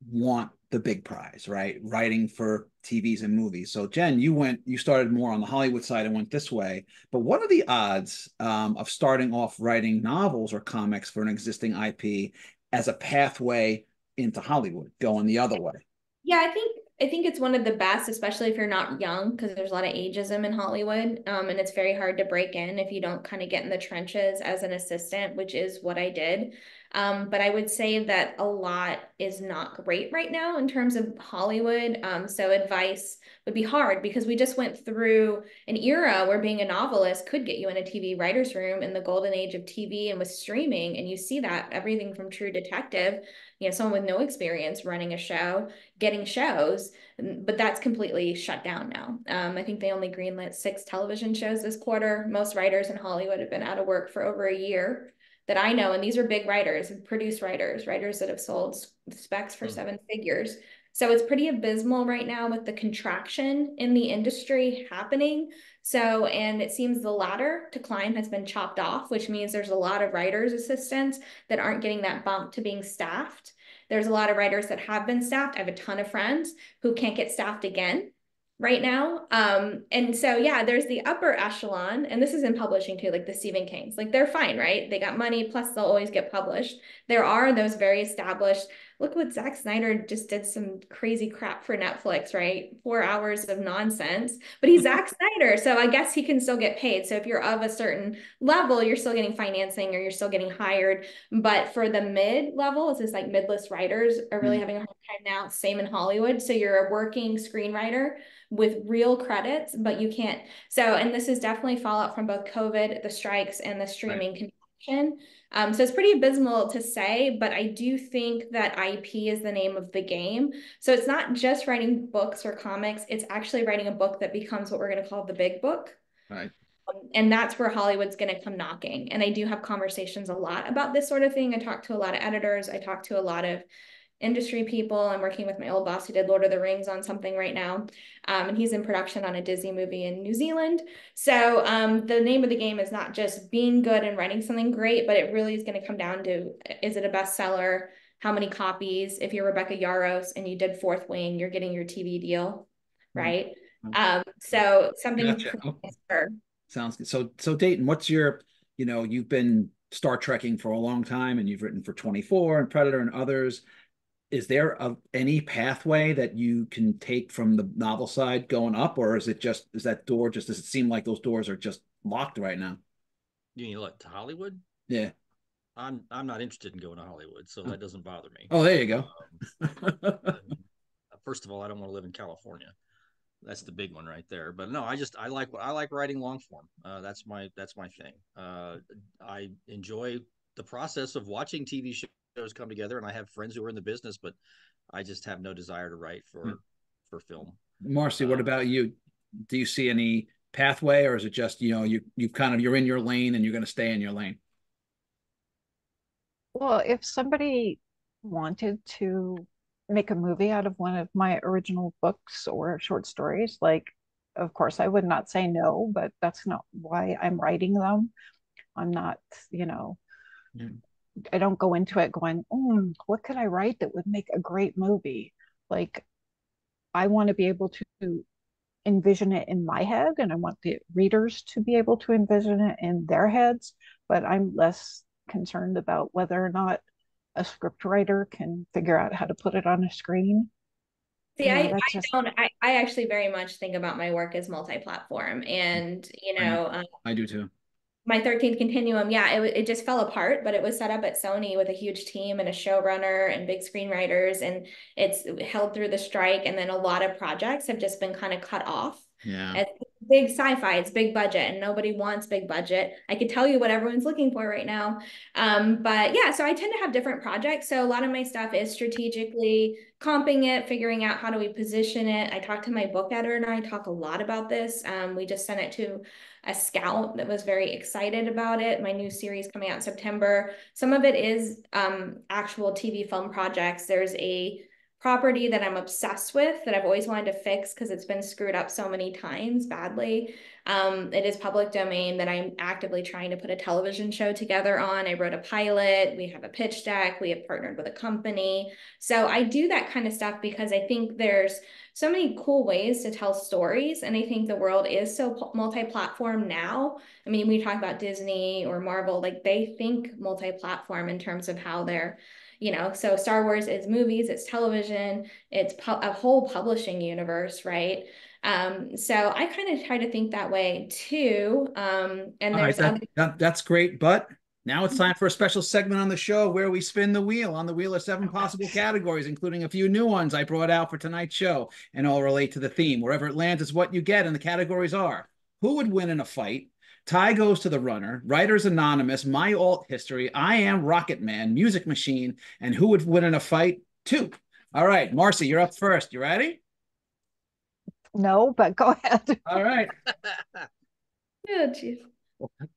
want the big prize, right? Writing for TVs and movies. So Jen, you started more on the Hollywood side and went this way. But what are the odds of starting off writing novels or comics for an existing IP as a pathway into Hollywood, going the other way? Yeah, I think it's one of the best, especially if you're not young, because there's a lot of ageism in Hollywood, and it's very hard to break in if you don't kind of get in the trenches as an assistant, which is what I did. But I would say that a lot is not great right now in terms of Hollywood. So advice would be hard because we just went through an era where being a novelist could get you in a TV writer's room in the golden age of TV and with streaming. And you see that everything from True Detective, someone with no experience running a show, getting shows, but that's completely shut down now. I think they only greenlit 6 television shows this quarter. Most writers in Hollywood have been out of work for over a year that I know. And these are big writers, produce writers that have sold specs for 7 figures. So it's pretty abysmal right now with the contraction in the industry happening. So, and it seems the ladder to climb has been chopped off, which means there's a lot of writers assistants that aren't getting that bump to being staffed. There's a lot of writers that have been staffed. I have a ton of friends who can't get staffed again right now. And so, yeah, there's the upper echelon, and this is in publishing too, like the Stephen Kings, like they're fine, right? They got money, plus they'll always get published. There are those very established, look what Zack Snyder just did, some crazy crap for Netflix, right? 4 hours of nonsense, but he's Zack Snyder. So I guess he can still get paid. So if you're of a certain level, you're still getting financing or you're still getting hired. But for the mid level, it's just like midlist writers are really having a hard time now. Same in Hollywood. So you're a working screenwriter with real credits, but you can't. So, and this is definitely fallout from both COVID, the strikes, and the streaming contraction. So it's pretty abysmal to say, but I do think that IP is the name of the game. So it's not just writing books or comics, it's actually writing a book that becomes what we're going to call the big book. Right. And that's where Hollywood's going to come knocking. And I do have conversations a lot about this sort of thing. I talk to a lot of editors. I talk to a lot of industry people. I'm working with my old boss who did Lord of the Rings on something right now. And he's in production on a Disney movie in New Zealand. So the name of the game is not just being good and writing something great, but it really is going to come down to, is it a bestseller? How many copies? If you're Rebecca Yarros and you did Fourth Wing, you're getting your TV deal, right? So something. Gotcha. Sounds good. So Dayton, what's your, you've been Star Trekking for a long time and you've written for 24 and Predator and others. Is there any pathway that you can take from the novel side going up, or is that door does it seem like those doors are just locked right now? You mean look to Hollywood? Yeah. I'm not interested in going to Hollywood, so that doesn't bother me. Oh, there you go. First of all, I don't want to live in California. That's the big one right there. But no, I like writing long form. That's my thing. I enjoy the process of watching TV shows come together, and I have friends who are in the business, but I just have no desire to write for film. Marcy, what about you? Do you see any pathway, or is it just you're in your lane and you're going to stay in your lane? Well, if somebody wanted to make a movie out of one of my original books or short stories, like, of course, I would not say no, but that's not why I'm writing them. I'm not, I don't go into it going, what could I write that would make a great movie? Like, I want to be able to envision it in my head, and I want the readers to be able to envision it in their heads, but I'm less concerned about whether or not a script writer can figure out how to put it on a screen. See, I actually very much think about my work as multi-platform, and I do too. My 13th Continuum, yeah, it just fell apart, but it was set up at Sony with a huge team and a showrunner and big screenwriters, and it's held through the strike. And then a lot of projects have just been kind of cut off. Yeah. It's big sci-fi, it's big budget, and nobody wants big budget. I could tell you what everyone's looking for right now. But yeah, so I tend to have different projects. So a lot of my stuff is strategically comping it, figuring out how do we position it. I talked to my book editor and I talk a lot about this. We just sent it to a scout that was very excited about it. My new series coming out in September. Some of it is actual TV film projects. There's a property that I'm obsessed with, that I've always wanted to fix because it's been screwed up so many times badly. It is public domain that I'm actively trying to put a television show together on. I wrote a pilot. We have a pitch deck. We have partnered with a company. So I do that kind of stuff because I think there's so many cool ways to tell stories. And I think the world is so multi-platform now. I mean, we talk about Disney or Marvel, like they think multi-platform in terms of how they're, so Star Wars is movies, it's television, it's a whole publishing universe, right? So I kind of try to think that way too. And there's that's great, but now it's time for a special segment on the show where we spin the wheel. On the wheel are 7 possible categories, including a few new ones I brought out for tonight's show, and all relate to the theme. Wherever it lands is what you get, and the categories are: who would win in a fight, tie goes to the runner, writers anonymous, my alt history, I am Rocket Man, music machine, and who would win in a fight 2. All right, Marcy, you're up first. You ready? No, but go ahead. All right. Oh, geez.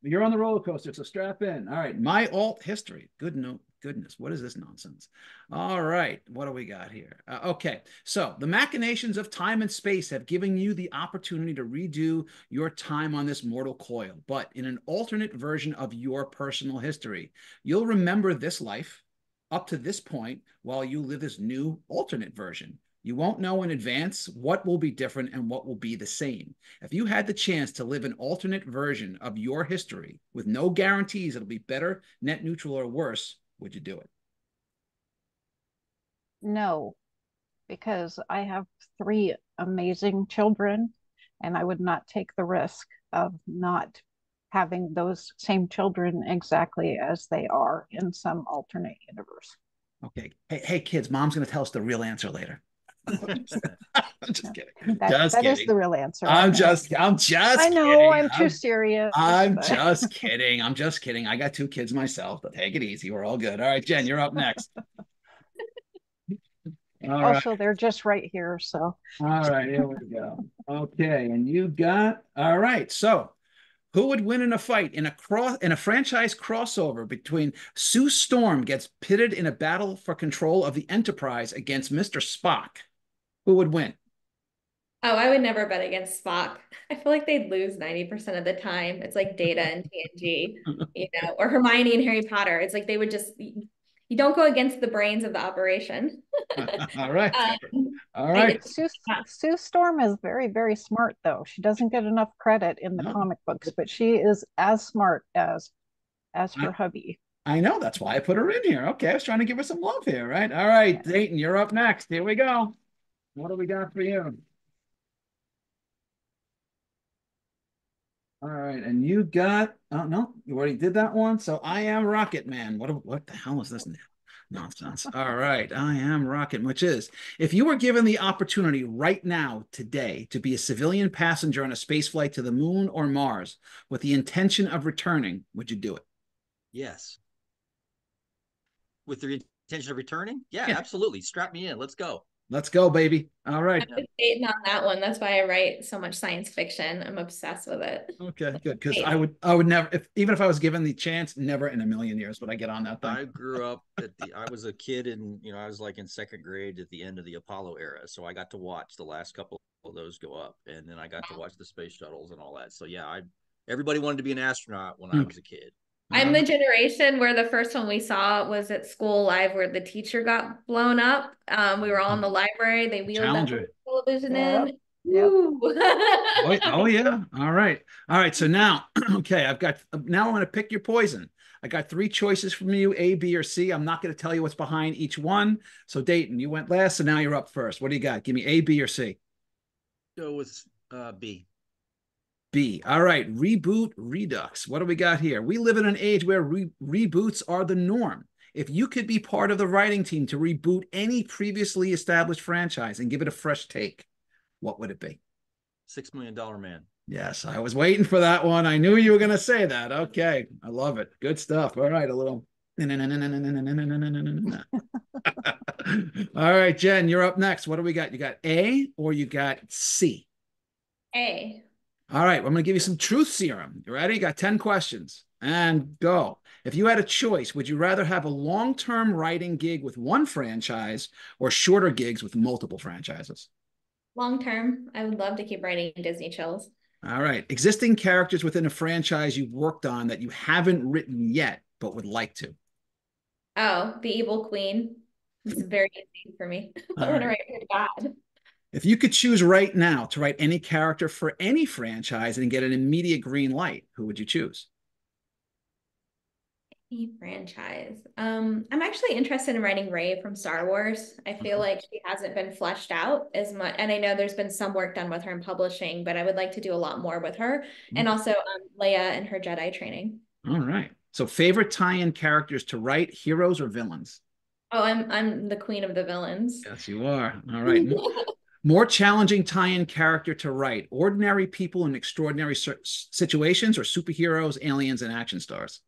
You're on the roller coaster, so strap in. All right, my alt history. Goodness, what is this nonsense? All right, what do we got here? Okay, so the machinations of time and space have given you the opportunity to redo your time on this mortal coil, but in an alternate version of your personal history. You'll remember this life up to this point while you live this new alternate version. You won't know in advance what will be different and what will be the same. If you had the chance to live an alternate version of your history with no guarantees it'll be better, net neutral, or worse, would you do it? No, because I have 3 amazing children, and I would not take the risk of not having those same children exactly as they are in some alternate universe. Okay. Hey kids, mom's going to tell us the real answer later. I'm just kidding. That is the real answer. I'm just I know, kidding. I'm too serious. I'm just kidding. I'm just kidding. I got 2 kids myself, but take it easy. We're all good. All right, Jen, you're up next. Also, they're just right here. So, all right, here we go. Okay, and you got, all right. So, who would win in a fight in a franchise crossover between Sue Storm gets pitted in a battle for control of the Enterprise against Mr. Spock? Who would win? Oh, I would never bet against Spock. I feel like they'd lose 90% of the time. It's like Data and TNG, or Hermione and Harry Potter. It's like they would just, you don't go against the brains of the operation. All right. All right. Sue Storm is very, very smart, though. She doesn't get enough credit in the comic books, but she is as smart as her hubby. I know. That's why I put her in here. Okay. I was trying to give her some love here, right? All right, Dayton, you're up next. Here we go. What do we got for you? All right, and you got, oh no, you already did that one. So I am Rocket Man. What the hell is this nonsense? All right, I am Rocket, which is, if you were given the opportunity right now, today, to be a civilian passenger on a space flight to the moon or Mars with the intention of returning, would you do it? Yes. With the intention of returning? Yeah, absolutely. Strap me in. Let's go. Let's go, baby. All right. I'm Dayton on that one. That's why I write so much science fiction. I'm obsessed with it. Okay, good. Because I would never, even if I was given the chance, never in a million years would I get on that thing. I grew up I was a kid and I was like in 2nd grade at the end of the Apollo era. So I got to watch the last couple of those go up, and then I got to watch the space shuttles and all that. So yeah, everybody wanted to be an astronaut when I was a kid. I'm the generation where the first one we saw was at school live, where the teacher got blown up. We were all in the library. They wheeled that television in. Yep. Oh yeah. All right. So now, okay, now I'm going to pick your poison. I got 3 choices from you, A, B, or C. I'm not going to tell you what's behind each one. So Dayton, you went last, so now you're up first. What do you got? Give me A, B, or C. Go with B. B. All right. Reboot redux. What do we got here? We live in an age where reboots are the norm. If you could be part of the writing team to reboot any previously established franchise and give it a fresh take, what would it be? $6 Million Man. Yes, I was waiting for that one. I knew you were going to say that. Okay. I love it. Good stuff. All right. A little. All right, Jen, you're up next. What do we got? You got A or you got C? A. All right, I'm going to give you some truth serum. You ready? You got 10 questions. And go. If you had a choice, would you rather have a long-term writing gig with one franchise or shorter gigs with multiple franchises? Long term, I would love to keep writing Disney chills. All right. Existing characters within a franchise you've worked on that you haven't written yet, but would like to. Oh, the Evil Queen. It's very easy for me. I All want to right. write for God. If you could choose right now to write any character for any franchise and get an immediate green light, who would you choose? Franchise. I'm actually interested in writing Rey from Star Wars. I feel like she hasn't been fleshed out as much, and I know there's been some work done with her in publishing, but I would like to do a lot more with her, and also Leia and her Jedi training. All right. So, favorite tie-in characters to write, heroes or villains? Oh, I'm the queen of the villains. Yes, you are. All right. More challenging tie-in character to write, ordinary people in extraordinary situations or superheroes, aliens, and action stars?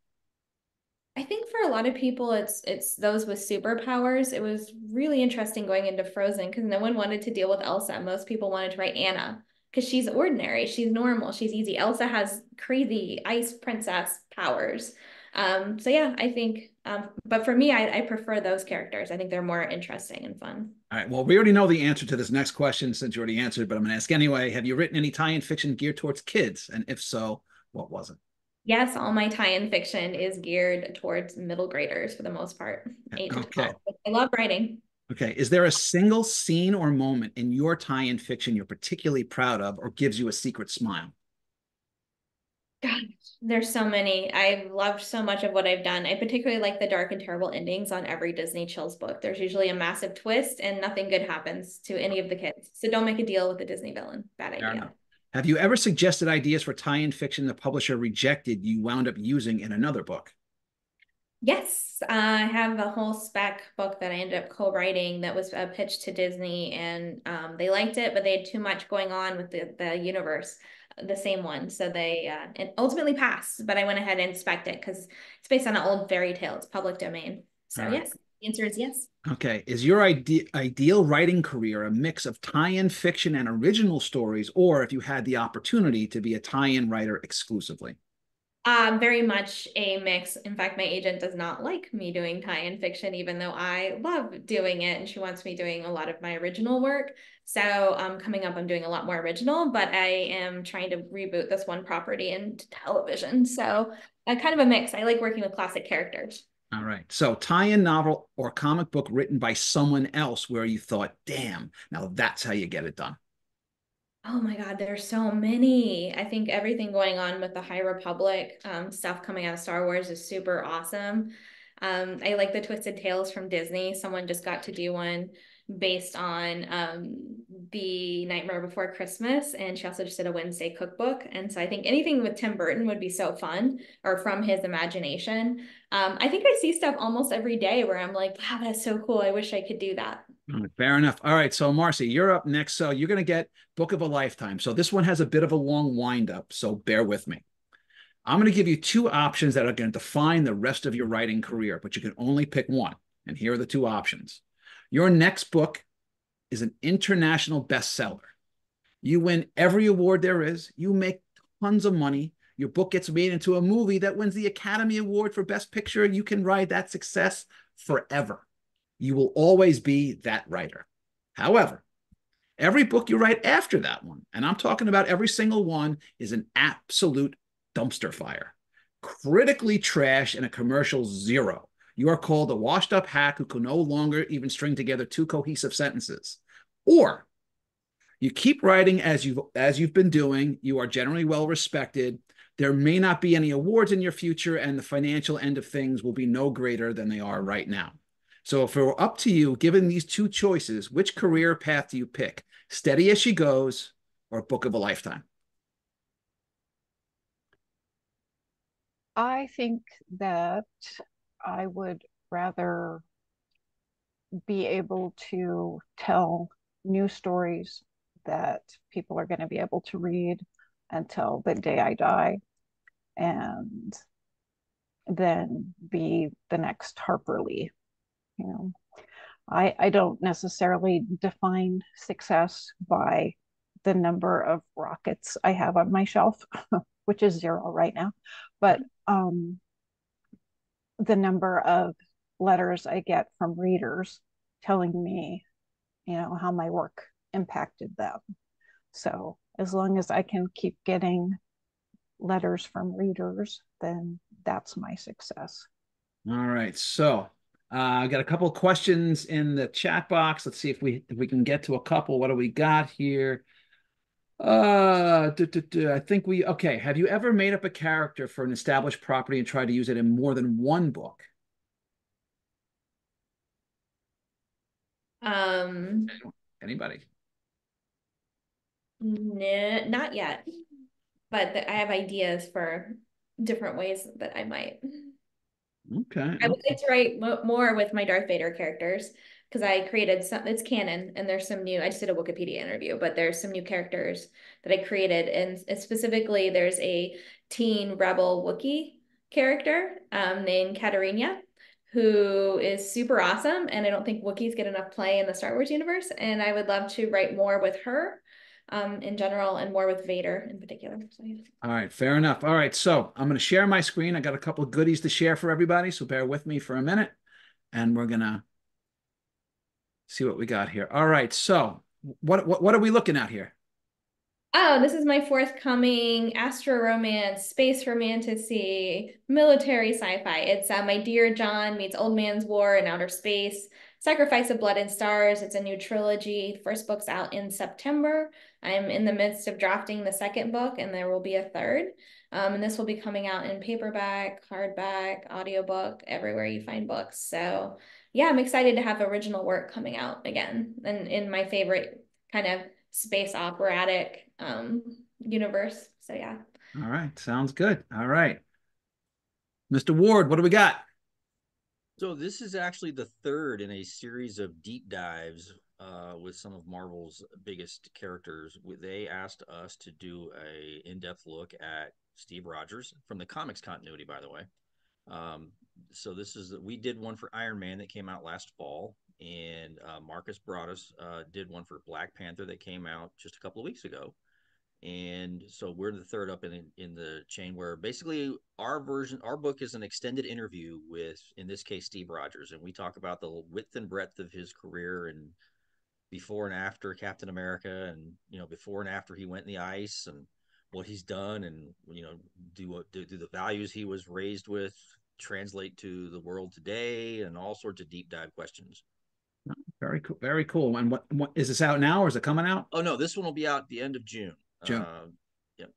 I think for a lot of people, it's those with superpowers. It was really interesting going into Frozen because no one wanted to deal with Elsa. Most people wanted to write Anna because she's ordinary, she's normal, she's easy. Elsa has crazy ice princess powers. So yeah, I think, but for me, I prefer those characters. I think they're more interesting and fun. All right. Well, we already know the answer to this next question since you already answered, but I'm going to ask anyway. Have you written any tie-in fiction geared towards kids? And if so, what was it? Yes, all my tie-in fiction is geared towards middle graders for the most part, 8 to Okay. 12. I love writing. Okay. Is there a single scene or moment in your tie-in fiction you're particularly proud of or gives you a secret smile? Gosh, there's so many. I've loved so much of what I've done. I particularly like the dark and terrible endings on every Disney Chills book. There's usually a massive twist and nothing good happens to any of the kids. So don't make a deal with the Disney villain. Bad idea. Have you ever suggested ideas for tie-in fiction the publisher rejected you wound up using in another book? Yes, I have a whole spec book that I ended up co-writing that was pitched to Disney, and they liked it, but they had too much going on with the universe, the same one. So they it ultimately passed, but I went ahead and inspected it because it's based on an old fairy tale. It's public domain. So yes, the answer is yes. Okay. Is your ideal writing career a mix of tie-in fiction and original stories, or if you had the opportunity to be a tie-in writer exclusively? Very much a mix. In fact, my agent does not like me doing tie-in fiction, even though I love doing it, and she wants me doing a lot of my original work. So coming up, I'm doing a lot more original, but I am trying to reboot this one property into television. So kind of a mix. I like working with classic characters. All right. So tie-in novel or comic book written by someone else where you thought, damn, now that's how you get it done. Oh my God, there's so many. I think everything going on with the High Republic stuff coming out of Star Wars is super awesome. I like the Twisted Tales from Disney. Someone just got to do one based on the Nightmare Before Christmas, and she also just did a Wednesday cookbook. And so I think anything with Tim Burton would be so fun, or from his imagination. I think I see stuff almost every day where I'm like, wow, that's so cool. I wish I could do that. Fair enough. All right. So, Marcy, you're up next. So, you're going to get Book of a Lifetime. So, this one has a bit of a long wind up. So, bear with me. I'm going to give you two options that are going to define the rest of your writing career, but you can only pick one. And here are the two options. Your next book is an international bestseller. You win every award there is, you make tons of money. Your book gets made into a movie that wins the Academy Award for Best Picture. You can ride that success forever. You will always be that writer. However, every book you write after that one, and I'm talking about every single one, is an absolute dumpster fire. Critically trash and a commercial zero. You are called a washed up hack who can no longer even string together two cohesive sentences. Or you keep writing as you've been doing. You are generally well respected. There may not be any awards in your future, and the financial end of things will be no greater than they are right now. So if it were up to you, given these two choices, which career path do you pick? Steady as she goes or Book of a Lifetime? I think that I would rather be able to tell new stories that people are going to be able to read until the day I die, and then be the next Harper Lee. You know, I don't necessarily define success by the number of rockets I have on my shelf, which is 0 right now. But the number of letters I get from readers telling me, how my work impacted them. So as long as I can keep getting letters from readers, then that's my success. All right. So I got a couple of questions in the chat box. Let's see if we can get to a couple. What do we got here? I think okay. Have you ever made up a character for an established property and tried to use it in more than one book? Anybody? Not yet, but I have ideas for different ways that I might. Okay. I would like to write more with my Darth Vader characters because I created some, it's canon, and there's some new, I just did a Wikipedia interview, but there's some new characters that I created. And specifically, there's a teen rebel Wookiee character named Katarina, who is super awesome. And I don't think Wookiees get enough play in the Star Wars universe. And I would love to write more with her in general and more with Vader in particular. So, yeah. All right, fair enough. All right, so I'm going to share my screen. I got a couple of goodies to share for everybody, so bear with me for a minute, and we're going to see what we got here. All right, so what are we looking at here? Oh, this is my forthcoming astro romance, space romantasy, military sci-fi. It's My Dear John meets Old Man's War in Outer Space, Sacrifice of Blood and Stars. It's a new trilogy. The first book's out in September. I'm in the midst of drafting the second book, and there will be a third. And this will be coming out in paperback, hardback, audiobook, everywhere you find books. So yeah, I'm excited to have original work coming out again, and in my favorite kind of space operatic universe. So yeah. All right, sounds good. All right, Mr. Ward, what do we got? So this is actually the third in a series of deep dives with some of Marvel's biggest characters. They asked us to do a in-depth look at Steve Rogers from the comics continuity, by the way. So we did one for Iron Man that came out last fall, and Marcus Broadus did one for Black Panther that came out just a couple of weeks ago. And so we're the third up in the chain, where basically our book is an extended interview with, in this case, Steve Rogers, and we talk about the width and breadth of his career and before and after Captain America, and before and after he went in the ice, and what he's done, and do the values he was raised with translate to the world today, and all sorts of deep dive questions. Very cool. Very cool. And what is this out now, or is it coming out? Oh no, this one will be out at the end of June. June. Yep.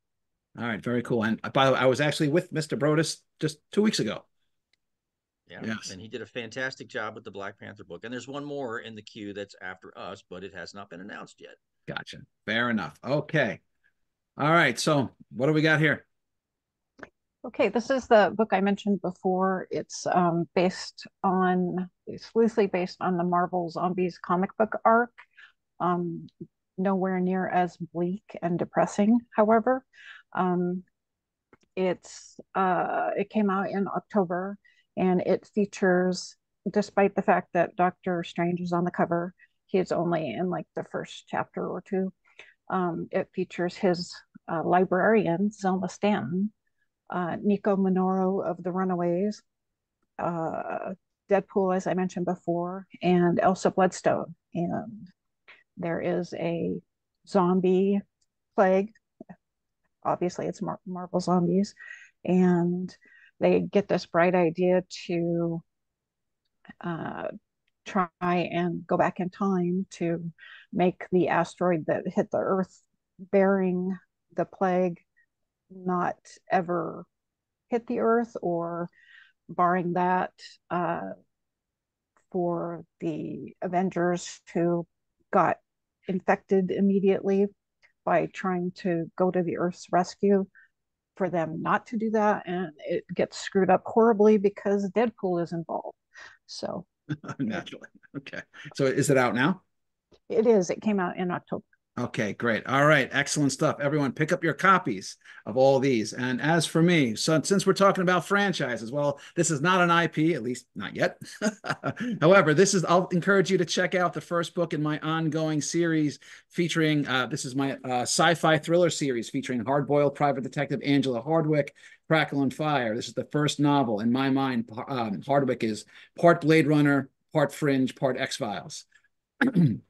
All right. Very cool. And by the way, I was actually with Mr. Brodus just 2 weeks ago. Yeah. Yes. And he did a fantastic job with the Black Panther book. And there's one more in the queue that's after us, but it has not been announced yet. Gotcha. Fair enough. Okay. All right. So what do we got here? Okay, this is the book I mentioned before. It's loosely based on the Marvel Zombies comic book arc. Nowhere near as bleak and depressing, however. It came out in October, and it features, despite the fact that Doctor Strange is on the cover, he's only in like the first chapter or two. It features his librarian, Zelma Stanton, Nico Minoru of The Runaways, Deadpool, as I mentioned before, and Elsa Bloodstone. And there is a zombie plague. Obviously, it's Marvel Zombies. And they get this bright idea to try and go back in time to make the asteroid that hit the Earth bearing the plague not ever hit the Earth, or barring that, for the Avengers who got infected immediately by trying to go to the Earth's rescue, for them not to do that, and it gets screwed up horribly because Deadpool is involved. So naturally. Okay. So is it out now? it is. It came out in October. Okay, great. All right, excellent stuff. Everyone, pick up your copies of all these. And as for me, so since we're talking about franchises, well, this is not an IP, at least not yet. However, I'll encourage you to check out the first book in my ongoing series featuring, this is my sci-fi thriller series featuring hard-boiled private detective Angela Hardwick, Crackle and Fire. This is the first novel. In my mind, Hardwick is part Blade Runner, part Fringe, part X-Files. In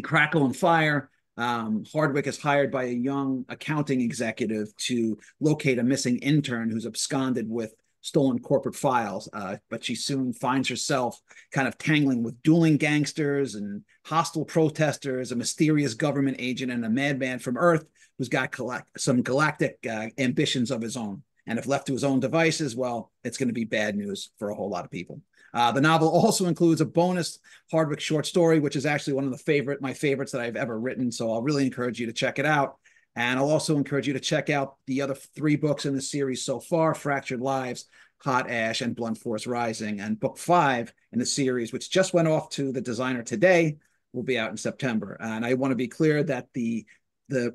Crackle and Fire, Hardwick is hired by a young accounting executive to locate a missing intern who's absconded with stolen corporate files. But she soon finds herself kind of tangling with dueling gangsters and hostile protesters, a mysterious government agent, and a madman from Earth who's got some galactic ambitions of his own. And if left to his own devices, well, it's going to be bad news for a whole lot of people. The novel also includes a bonus Hardwick short story, which is actually one of my favorites that I've ever written. So I'll really encourage you to check it out. And I'll also encourage you to check out the other 3 books in the series so far: Fractured Lives, Hot Ash, and Blunt Force Rising. And book 5 in the series, which just went off to the designer today, will be out in September. And I want to be clear that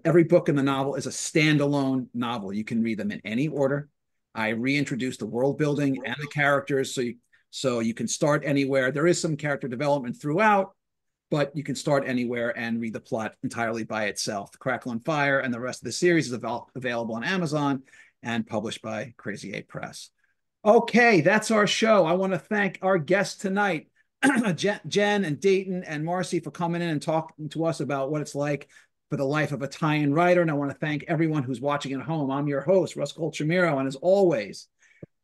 every book in the novel is a standalone novel. You can read them in any order. I reintroduced the world building and the characters, so you can start anywhere. There is some character development throughout, but you can start anywhere and read the plot entirely by itself. Crackle and Fire and the rest of the series is available on Amazon and published by Crazy 8 Press. Okay, that's our show. I want to thank our guests tonight, Jen and Dayton and Marcy, for coming in and talking to us about what it's like for the life of a tie-in writer. And I want to thank everyone who's watching at home. I'm your host, Russ Colchamiro, and as always,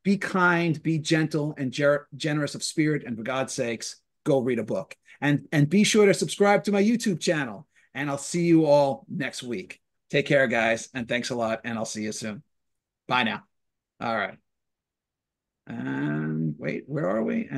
be kind, be gentle, and generous of spirit, and for God's sakes, go read a book. And be sure to subscribe to my YouTube channel, and I'll see you all next week. Take care, guys, and thanks a lot, and I'll see you soon. Bye now. All right. And wait, where are we?